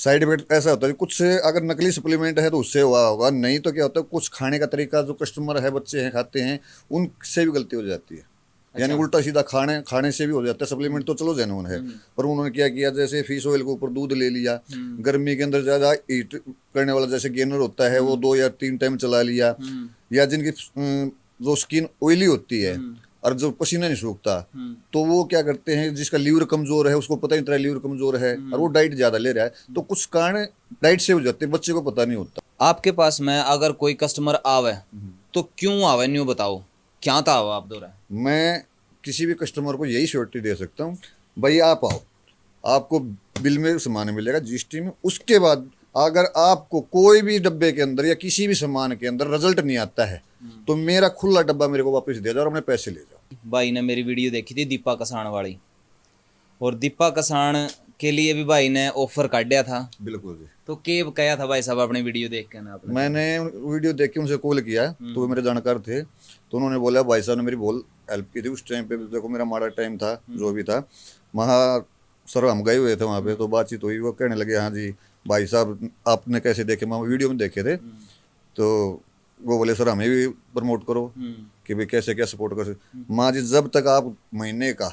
Side effect ऐसा होता है कुछ से, अगर नकली सप्लीमेंट है तो उससे हुआ होगा, नहीं तो क्या होता है कुछ खाने का तरीका जो कस्टमर है, बच्चे हैं खाते हैं, उनसे भी गलती हो जाती है। यानी अच्छा। उल्टा सीधा खाने खाने से भी हो जाता है। सप्लीमेंट तो चलो जेन्युइन है, पर उन्होंने क्या किया, जैसे फिश ऑयल के ऊपर दूध ले लिया, गर्मी के अंदर ज़्यादा हीट करने वाला जैसे गेनर होता है वो 2 या 3 टाइम चला लिया, या जिनकी जो स्किन ऑयली होती है और जो पसीना नहीं सूखता, तो वो क्या करते हैं, जिसका लीवर कमजोर है उसको पता ही नहीं चला लीवर कमजोर है, और वो डाइट ज्यादा ले रहा है, तो कुछ कारण डाइट से हो जाते हैं, बच्चे को पता नहीं होता। आपके पास में अगर कोई कस्टमर आवे तो क्यों आवे, न्यू बताओ, क्या था आवा आप दो रहे? मैं किसी भी कस्टमर को यही श्योरिटी दे सकता हूँ, भाई आप आओ, आपको बिल में सामान मिलेगा जीएसटी में, उसके बाद अगर आपको कोई भी डब्बे के अंदर या किसी भी सामान के अंदर रिजल्ट नहीं आता है, तो मेरा खुला डब्बा मेरे को वापस दे जाओ और अपने पैसे ले जाओ। भाई ने मेरी वीडियो देखी थी दीपा कसाण वाली, और दीपा कसाण के लिए भी भाई ने ऑफर काटा था। बिल्कुल जी। तो के कहा था भाई साहब अपनी वीडियो देख के ना आपने? मैंने वीडियो देख के उनसे कॉल किया, तो वो मेरे जानकार थे, तो उन्होंने बोला, भाई साहब ने मेरी बहुत हेल्प की थी उस टाइम पे, देखो मेरा माड़ा टाइम था जो भी था वहाँ, सर हम गए हुए थे वहाँ पे, तो बातचीत हुई, वो कहने लगे हाँ जी भाई साहब आपने कैसे देखे, मैं वीडियो में देखे थे, तो वो बोले सर हमें भी प्रमोट करो कि भाई कैसे क्या सपोर्ट कर सकते। माँ जी जब तक आप महीने का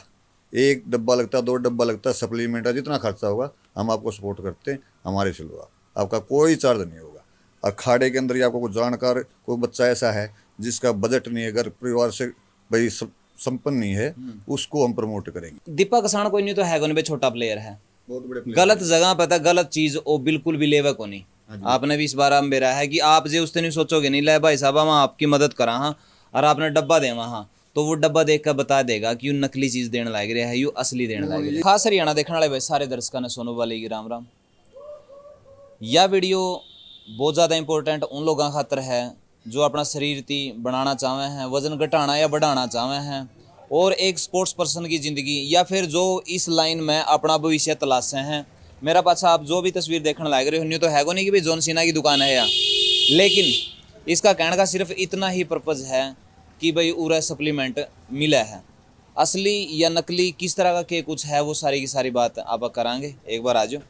1 डब्बा लगता है, 2 डब्बा लगता है सप्लीमेंट है, जितना खर्चा होगा हम आपको सपोर्ट करते हैं, हमारे से लो आप, आपका कोई चार्ज नहीं होगा। और खाड़े के अंदर ही आपको कोई जानकार कोई बच्चा ऐसा है जिसका बजट नहीं है, घर परिवार से भाई संपन्न नहीं है, उसको हम प्रमोट करेंगे। दीपा कसाण कोई नहीं तो है, कोई छोटा प्लेयर है, बहुत बड़े गलत जगह पे था, गलत चीज वो बिल्कुल भी लेवा को नहीं। हाँ जी। आपने भी इस बार मेरा है कि आप जो उससे नहीं सोचोगे नहीं ले भाई साहब हम आपकी मदद करा हाँ, और आपने डब्बा दे वहाँ, तो वो डब्बा देख कर बता देगा कि यू नकली चीज देने लग रहा है, यू असली देने लग रहा है। खास हरियाणा देखने वाले भाई सारे दर्शकों ने सोनू वाली की राम राम। यह वीडियो बहुत ज़्यादा इंपॉर्टेंट उन लोगों खातर है जो अपना शरीर ती बनाना चाहते हैं, वजन घटाना या बढ़ाना चाहते हैं, और एक स्पोर्ट्स पर्सन की ज़िंदगी, या फिर जो इस लाइन में अपना भविष्य तलाशते हैं। मेरा पास आप जो भी तस्वीर देखने लग रहे हो, न्यू तो है को नहीं कि भाई जॉन सीना की दुकान है या, लेकिन इसका कहने का सिर्फ इतना ही पर्पज़ है कि भाई पूरा सप्लीमेंट मिला है, असली या नकली किस तरह का के कुछ है, वो सारी की सारी बात आप करांगे। एक बार आ जाओ।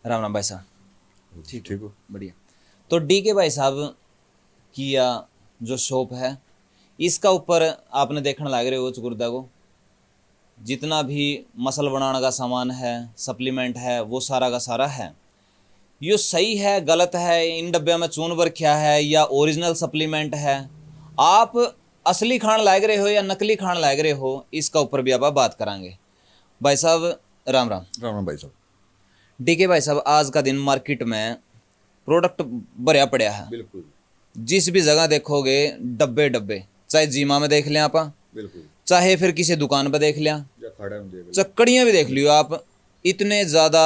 राम राम भाई साहब। ठीक हो? बढ़िया। तो डी के भाई साहब की जो शॉप है, इसका ऊपर आपने देखने लग रहे हो चुकुर्दा को, जितना भी मसल बनाने का सामान है, सप्लीमेंट है, वो सारा का सारा है। ये सही है गलत है, इन डब्बे में चून भर क्या है या ओरिजिनल सप्लीमेंट है, आप असली खान लाग रहे हो या नकली खान लाग रहे हो, इसका ऊपर भी आप बात करांगे। भाई साहब राम राम। राम राम भाई साहब। डीके भाई साहब, आज का दिन मार्केट में प्रोडक्ट भरया पड़ा है, बिल्कुल जिस भी जगह देखोगे डब्बे डब्बे, चाहे जीमा में देख लें आप, बिल्कुल, चाहे फिर किसी दुकान पर देख लें, या खाड़ा में देख लो। चक्कड़ियाँ भी देख लियो आप, इतने ज़्यादा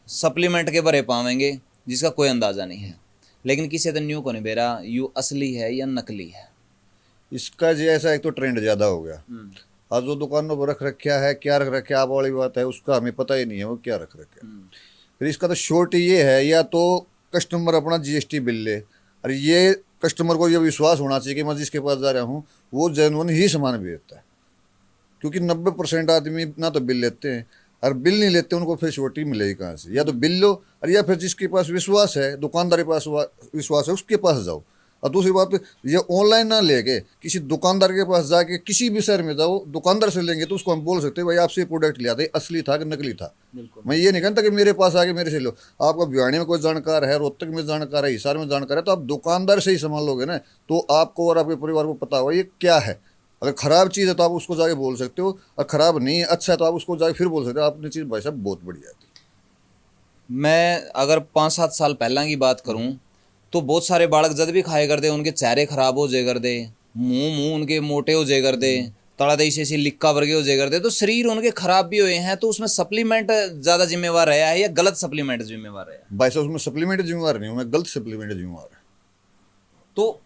सप्लीमेंट के भरे पावेंगे जिसका कोई अंदाज़ा नहीं है। लेकिन किसी तो न्यू को नहीं बेरा यू असली है या नकली है। इसका जी ऐसा एक तो ट्रेंड ज़्यादा हो गया, आज जो दुकानों पर रख रखा है, क्या रख रखा है आप वाली बात है, उसका हमें पता ही नहीं है वो क्या रख रखा है। फिर इसका तो शॉर्ट ये है, या तो कस्टमर अपना जीएसटी बिल ले, और ये कस्टमर को ये विश्वास होना चाहिए कि मैं जिसके पास जा रहा हूँ वो जेन्युइन ही सामान बेचता है, क्योंकि 90% आदमी ना तो बिल लेते हैं, और बिल नहीं लेते उनको फिर छोटी मिलेगी कहाँ से। या तो बिल लो, और या फिर जिसके पास विश्वास है, दुकानदार के पास विश्वास है, उसके पास जाओ। और दूसरी बात, ये ऑनलाइन ना लेके किसी दुकानदार के पास जाके किसी भी शहर में जाओ, दुकानदार से लेंगे तो उसको हम बोल सकते हैं भाई आपसे ये प्रोडक्ट लिया था, ये असली था कि नकली था। मैं ये नहीं कहता कि मेरे पास आके मेरे से लो, आपका भिवानी में कोई जानकार है, रोहतक में जानकार है, हिसार में जानकार है, तो आप दुकानदार से ही सामान लोगे ना, तो आपको और आपके परिवार को पता होगा ये क्या है। अगर खराब चीज़ है तो आप उसको जाके बोल सकते हो, और खराब नहीं है अच्छा है तो आप उसको जाके फिर बोल सकते हो आपने चीज़ भाई साहब बहुत बढ़िया थी। मैं अगर 5-7 साल पहला की बात करूं तो बहुत सारे बालक जब भी खाए करते उनके चेहरे खराब हो जाए करते, मुंह मुंह उनके मोटे हो जाए करते, तड़ा दही से लिक्का वर्गे हो जाए करते, तो शरीर उनके खराब भी हुए हैं। तो उसमें सप्लीमेंट ज़्यादा जिम्मेवार रहा है या गलत सप्लीमेंट जिम्मेवार रहा है? भाई साहब उसमें सप्लीमेंट जिम्मेवार नहीं हूँ मैं, गलत सप्लीमेंट जिम्मेवार है। तो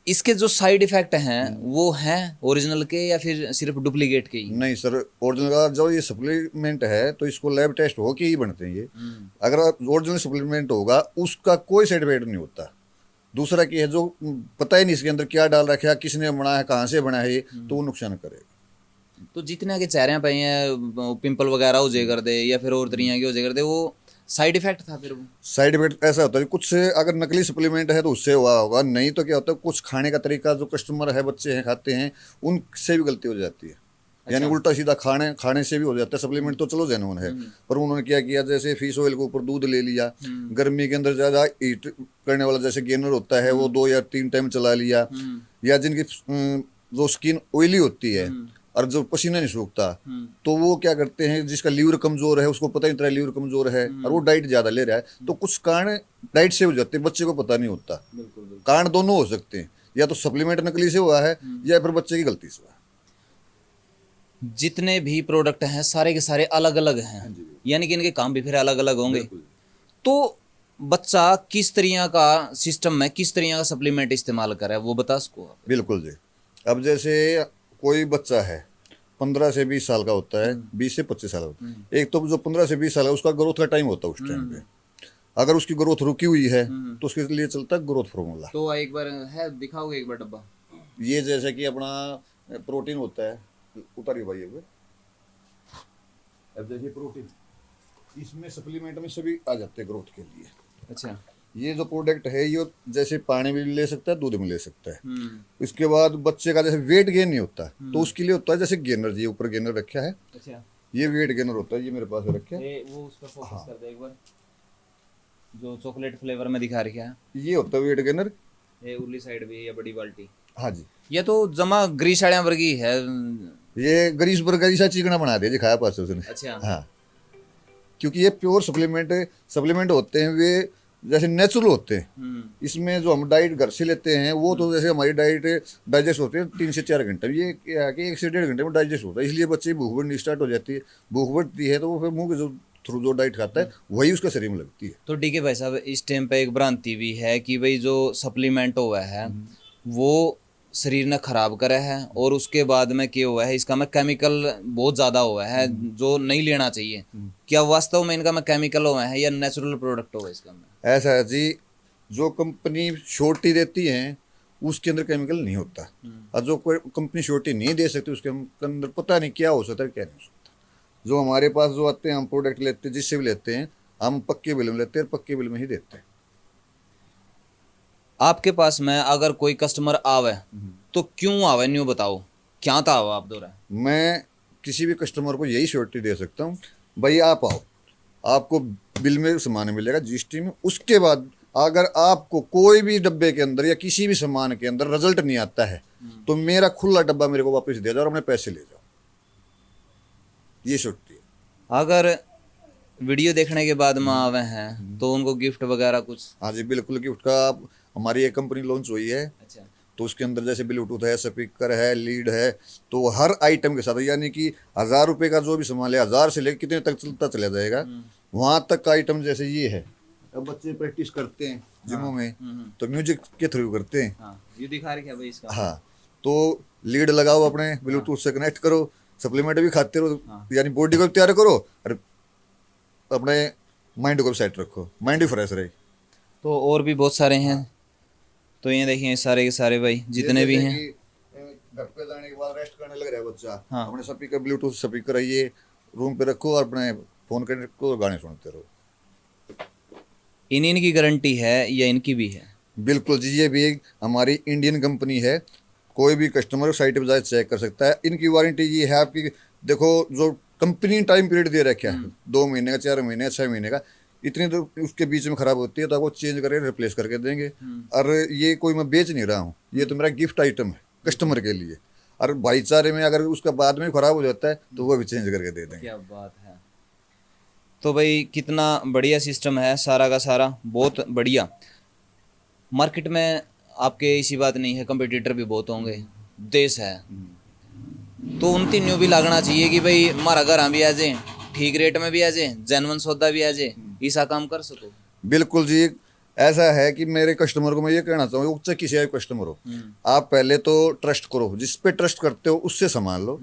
इसके जो साइड इफेक्ट हैं वो हैं ओरिजिनल के या फिर सिर्फ डुप्लीकेट के ही? नहीं सर, ओरिजिनल का जो ये सप्लीमेंट है तो इसको लैब टेस्ट हो के ही बनते हैं ये। अगर ओरिजिनल सप्लीमेंट होगा उसका कोई साइड इफेक्ट नहीं होता, दूसरा की है जो पता ही नहीं इसके अंदर क्या डाल रखा है, किसने बनाया है, कहाँ से बना है ये, तो वो नुकसान करेगा। तो जितने के चेहरे पे हैं पिंपल वगैरह हो जाए कर दे या फिर और तरीके के हो जाए कर दे, वो साइड इफेक्ट था फिर वो। साइड इफेक्ट ऐसा होता है कुछ से, अगर नकली सप्लीमेंट है तो उससे हुआ होगा, नहीं तो क्या होता है कुछ खाने का तरीका जो कस्टमर है, बच्चे हैं खाते हैं, उनसे भी गलती हो जाती है। यानी उल्टा सीधा खाने से भी हो जाता है। सप्लीमेंट तो चलो जेन्युइन है, पर उन्होंने क्या किया, जैसे फिश ऑयल के ऊपर दूध ले लिया, गर्मी के अंदर ज़्यादा हीट करने वाला जैसे गेनर होता है वो 2 या 3 टाइम चला लिया, या जिनकी जो स्किन ऑयली होती है और जो पसीना नहीं सूखता, तो वो क्या करते हैं, जिसका लीवर कमजोर है उसको पता नहीं चला लीवर कमजोर है और वो डाइट ज्यादा ले रहा है, तो कुछ कारण डाइट से हो जाते हैं, बच्चे को पता नहीं होता। कारण दोनों हो सकते हैं, या तो सप्लीमेंट नकली से हुआ है या फिर बच्चे की गलती से हुआ है। जितने भी प्रोडक्ट हैं सारे के सारे अलग अलग हैं, यानी कि इनके काम भी फिर अलग अलग होंगे। तो बच्चा किस तरह का सिस्टम में किस तरह का सप्लीमेंट इस्तेमाल करे वो बता सको आप? बिल्कुल जी। अब जैसे कोई बच्चा है 15 से 20 साल का होता है, 20 से 25 साल का होता है, एक तो जो 15 से 20 साल है उसका ग्रोथ का टाइम होता है, उस टाइम पे अगर उसकी ग्रोथ रुकी हुई है तो उसके लिए चलता है ग्रोथ फॉर्मूला। तो एक बार है दिखाओगे एक बार डब्बा? ये जैसे कि अपना प्रोटीन होता है, उतारिए भाई एक बार। अब जैसे प्रोटीन इसमें सप्लीमेंट में सभी आ जाते हैं ग्रोथ के लिए। अच्छा। ये जो प्रोडक्ट है ये जैसे पानी में भी ले सकता है, दूध में ले सकता है। इसके बाद बच्चे का जैसे वेट गेन नहीं होता तो उसके लिए होता है जैसे गेनर, जी ऊपर गेनर रखा है। अच्छा। ये वेट गेनर होता है, ये मेरे पास रखा है। ये वो उस पर फोकस कर दे एक बार, जो चॉकलेट फ्लेवर में दिखा रखा है। ये होता है वेट गेनर। ये उर्ली साइड भी है, ये बड़ी बाल्टी। हाँ जी। ये तो जमा ग्रीस साड़ियाँ वर्गी है। ये गरीस बर्गर जैसा चिकना बना दिया, दिखाया पास उसने। अच्छा। हाँ, क्योंकि ये प्योर सप्लीमेंट होते हैं, वे जैसे नेचुरल होते हैं। इसमें जो हम डाइट घर से लेते हैं वो तो जैसे हमारी डाइट डाइजेस्ट होती है 3 से 4 घंटे में, ये क्या है कि 1 से 1.5 घंटे में डाइजेस्ट होता है। इसलिए बच्चे की भूख बढ़नी स्टार्ट हो जाती है। भूख बढ़ती है तो वो फिर मुंह के जो थ्रू जो डाइट खाता है वही उसके शरीर में लगती है। तो ठीक है भाई साहब, इस टाइम पे एक भ्रांति भी है कि भाई जो सप्लीमेंट हुआ है वो शरीर ने खराब करा है, और उसके बाद में क्या हुआ है, इसका में केमिकल बहुत ज़्यादा हुआ है जो नहीं लेना चाहिए। क्या वास्तव में इनका में केमिकल हुआ है या नेचुरल प्रोडक्ट हुआ है इसका में? ऐसा है जी, जो कंपनी श्योरिटी देती है उसके अंदर केमिकल नहीं होता, और जो कोई कंपनी श्योरिटी नहीं दे सकती उसके अंदर पता नहीं क्या हो सकता है क्या नहीं हो सकता। जो हमारे पास जो आते हैं, हम प्रोडक्ट लेते हैं, जिससे भी लेते हैं हम पक्के बिल में लेते हैं, पक्के बिल में ही देते हैं। आपके पास में अगर कोई कस्टमर आवे तो क्यों आवे, न्यू बताओ क्या था आवा आप दोरा? मैं किसी भी कस्टमर को यही श्योरिटी दे सकता हूँ, भाई आप आओ, आपको बिल में सामान मिलेगा जीएसटी में। उसके बाद अगर आपको कोई भी डब्बे के अंदर या किसी भी सामान के अंदर रिजल्ट नहीं आता है तो मेरा खुला डब्बा मेरे को वापस दे जाओ और अपने पैसे ले जाओ, ये श्योरिटी है। अगर वीडियो देखने के बाद में आवे हैं तो उनको गिफ्ट वगैरह कुछ? हाँ जी बिल्कुल, गिफ्ट का हमारी एक कंपनी लॉन्च हुई है। अच्छा। तो उसके अंदर जैसे ब्लूटूथ है, स्पीकर है, लीड है, तो हर आइटम के साथ, यानी कि 1000 रुपये का जो भी सामान है, 1000 से लेकर कितने तक चलता चला जाएगा वहाँ तक का आइटम। जैसे ये है, अब बच्चे प्रैक्टिस करते हैं जिमों में तो म्यूजिक के थ्रू करते हैं। हाँ, ये दिखा रहे क्या भाई इसका? हाँ, तो लीड लगाओ, अपने ब्लूटूथ से कनेक्ट करो, सप्लीमेंट भी खाते रहो, यानी बॉडी को भी तैयार करो और अपने माइंड को भी सेट रखो, माइंड भी फ्रेश रहे। तो और भी बहुत सारे हैं। तो ये देखिए सारे के सारे भाई जितने भी हैं। घर पे जाने के बाद रेस्ट करने लग रहा है बच्चा, हाँ। अपने स्पीकर ब्लूटूथ स्पीकर है ये रूम पे रखो और अपने फोन कनेक्ट रखो और गाने सुनते रहो। इनकी गारंटी है या इनकी भी है? बिल्कुल जी, ये भी एक हमारी इंडियन कंपनी है, कोई भी कस्टमर साइट पर जाए चेक कर सकता है। इनकी वारंटी ये है आपकी, देखो जो कंपनी टाइम पीरियड दे रखा है 2 महीने का, 4 महीने का, 6 महीने का, इतनी तो उसके बीच में खराब होती है तो आपको चेंज करके रिप्लेस करके देंगे। और ये कोई मैं बेच नहीं रहा हूँ, ये तो मेरा गिफ्ट आइटम है कस्टमर के लिए। और भाईचारे में अगर उसका बाद में खराब हो जाता है तो वो भी चेंज करके दे देंगे। क्या बात है। तो भाई कितना बढ़िया सिस्टम है सारा का सारा, बहुत बढ़िया। मार्केट में आपके ऐसी बात नहीं है, कंपटीटर भी बहुत होंगे, देश है, तो उन तीनों भी लगना चाहिए कि भाई हमारा घर भी आ जाए, ठीक रेट में भी आ जाए, जेन्युइन सौदा भी आ जाए, ऐसा काम कर सको। बिल्कुल जी, ऐसा है कि मेरे कस्टमर को मैं ये कहना चाहूँगा, चाहे किसी भी कस्टमर हो, आप पहले तो ट्रस्ट करो, जिस पे ट्रस्ट करते हो उससे सामान लो।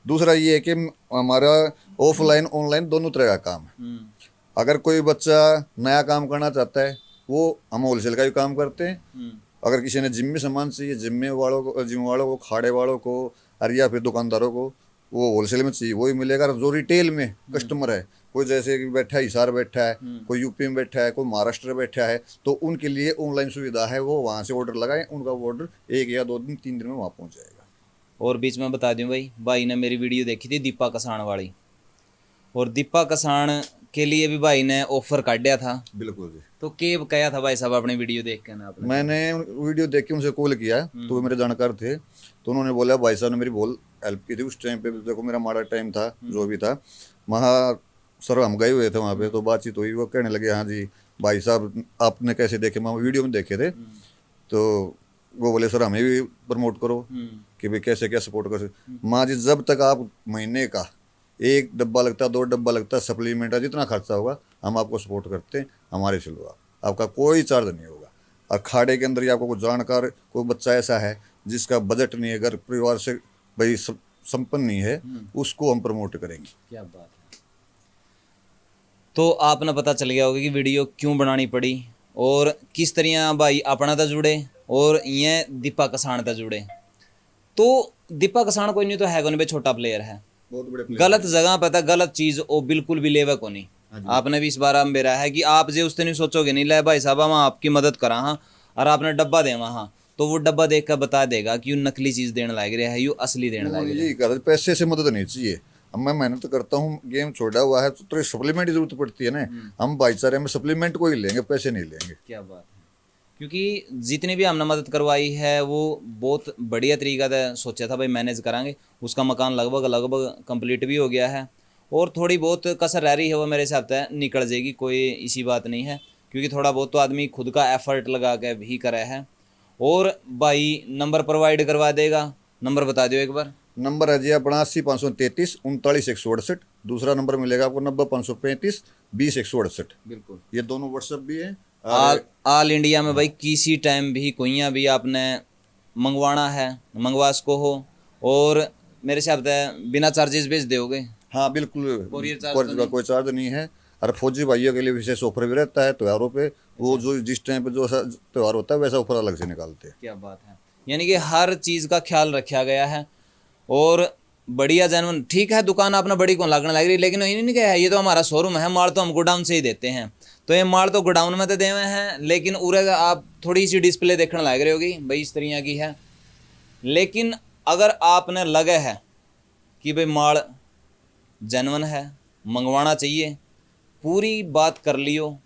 दूसरा ये है कि हमारा ऑफलाइन ऑनलाइन दोनों तरह का काम है। अगर कोई बच्चा नया काम करना चाहता है वो हम होलसेल का भी काम करते हैं। अगर किसी ने जिम में सामान चाहिए, जिम वालों को, खाड़े वालों को, और या फिर दुकानदारों को वो होलसेल में चाहिए, वही मिलेगा। और जो रिटेल में कस्टमर है, कोई जैसे कि बैठा है हिसार बैठा है, कोई यूपी में बैठा है, कोई महाराष्ट्र में बैठा है, तो उनके लिए ऑनलाइन सुविधा है, वो वहाँ से ऑर्डर लगाएं, उनका ऑर्डर 1 या 2 दिन 3 दिन में वहाँ पहुँच जाएगा। और बीच में बता दूं भाई ने मेरी वीडियो देखी थी दीपा कसाण वाली, और दीपा कसाण के लिए भी भाई ने ऑफर काटा था। बिल्कुल जी। तो के कहा था भाई साहब अपनी वीडियो देख के ना आपने? मैंने वीडियो देख के उनसे कॉल किया, तो वो मेरे जानकार थे, तो उन्होंने बोला, भाई साहब ने मेरी बहुत हेल्प की थी उस टाइम पे। देखो मेरा माड़ा टाइम था, जो भी था, वहाँ सर हम गए हुए थे वहाँ पे, तो बातचीत हुई, वो कहने लगे हाँ जी भाई साहब आपने कैसे देखे, मैं वीडियो में देखे थे, तो वो बोले सर हमें भी प्रमोट करो कि भाई कैसे क्या सपोर्ट कर सकते। माँ जी जब तक आप महीने का 1 डब्बा लगता है, 2 डब्बा लगता है, सप्लीमेंट है, जितना खर्चा होगा हम आपको सपोर्ट करते हैं, हमारे से लो, आपका कोई चार्ज नहीं होगा। और खाड़े के अंदर ही आपको कोई जानकार, कोई बच्चा ऐसा है जिसका बजट नहीं है, घर परिवार से भाई संपन्न नहीं है, उसको हम प्रमोट करेंगे। क्या बात है। तो आपने पता चल गया होगा कि वीडियो क्यों बनानी पड़ी और किस तरह भाई अपना तक जुड़े और ये दीपा कसाण तक जुड़े। तो दीपा कसाण कोई नहीं तो है, कोई छोटा प्लेयर है, बहुत बड़े गलत जगह पे था, गलत चीज वो बिल्कुल भी लेवा को नहीं। आपने भी इस बार मेरा है कि आप जे उससे नहीं सोचोगे नहीं ले भाई साहब हम आपकी मदद करा हाँ, और आपने डब्बा देवा हाँ, तो वो डब्बा देख कर बता देगा कि यू नकली चीज देने लग रहा है, यू असली देने लग रहा है। यही कहा था, पैसे से मदद नहीं चाहिए। अब मैं मेहनत करता हूँ, गेम छोड़ा हुआ है, तो सप्लीमेंट की जरूरत पड़ती है ना, हम भाईचारे में सप्लीमेंट को ही लेंगे, पैसे नहीं लेंगे। क्या बात है। क्योंकि जितनी भी हमने मदद करवाई है वो बहुत बढ़िया तरीका से सोचा था भाई मैनेज करांगे, उसका मकान लगभग कंप्लीट भी हो गया है, और थोड़ी बहुत कसर रह रही है वो मेरे हिसाब से निकल जाएगी, कोई इसी बात नहीं है, क्योंकि थोड़ा बहुत तो आदमी खुद का एफर्ट लगा के भी करा है। और भाई नंबर प्रोवाइड करवा देगा, नंबर बता दो एक बार। नंबर है जी अपना 80 533 39 168। दूसरा नंबर मिलेगा आपको 90 535 20 168। बिल्कुल, ये दोनों व्हाट्सएप भी है। ऑल इंडिया में भाई किसी टाइम भी कोई भी आपने मंगवाना है मंगवा सको हो, और मेरे हिसाब से बिना चार्जेस भेज दोगे। हाँ बिल्कुल, कोरियर चार्ज कोरियर का कोई चार्ज नहीं है। और फौजी भाइयों के लिए विशेष ऑफर भी रहता है त्योहारों पे, वो जो जिस टाइम पे जो त्यौहार होता है वैसा ऑफर अलग से निकालते हैं। क्या बात है। यानी कि हर चीज़ का ख्याल रखा गया है, और बढ़िया जेन्युइन ठीक है। दुकान अपना बड़ी कौन लगने लग रही, लेकिन ये नहीं कहा ये तो हमारा शोरूम है, माल तो हम गोडाउन से ही देते हैं, तो ये माल तो गोडाउन में तो देवे हैं, लेकिन उरे आप थोड़ी सी डिस्प्ले देखने लग रही होगी भाई इस तरह की है। लेकिन अगर आपने लगे है कि भाई माल जेन्युइन है, मंगवाना चाहिए, पूरी बात कर लियो,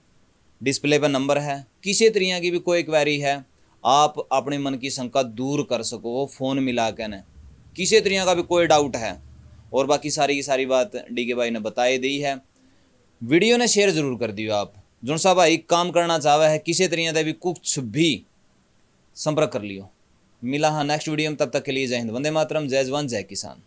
डिस्प्ले पर नंबर है, किसी तरह की भी कोई क्वेरी है आप अपने मन की शंका दूर कर सको फ़ोन मिला के न, किसी तरह का भी कोई डाउट है। और बाकी सारी की सारी बात डीके भाई ने बताई दी है। वीडियो ने शेयर जरूर कर दियो आप, जो सा भाई काम करना चाहे है किसी तरह का भी कुछ भी संपर्क कर लियो। मिला हाँ नेक्स्ट वीडियो में, तब तक के लिए जय हिंद, वंदे मातरम, जय जवान जय किसान।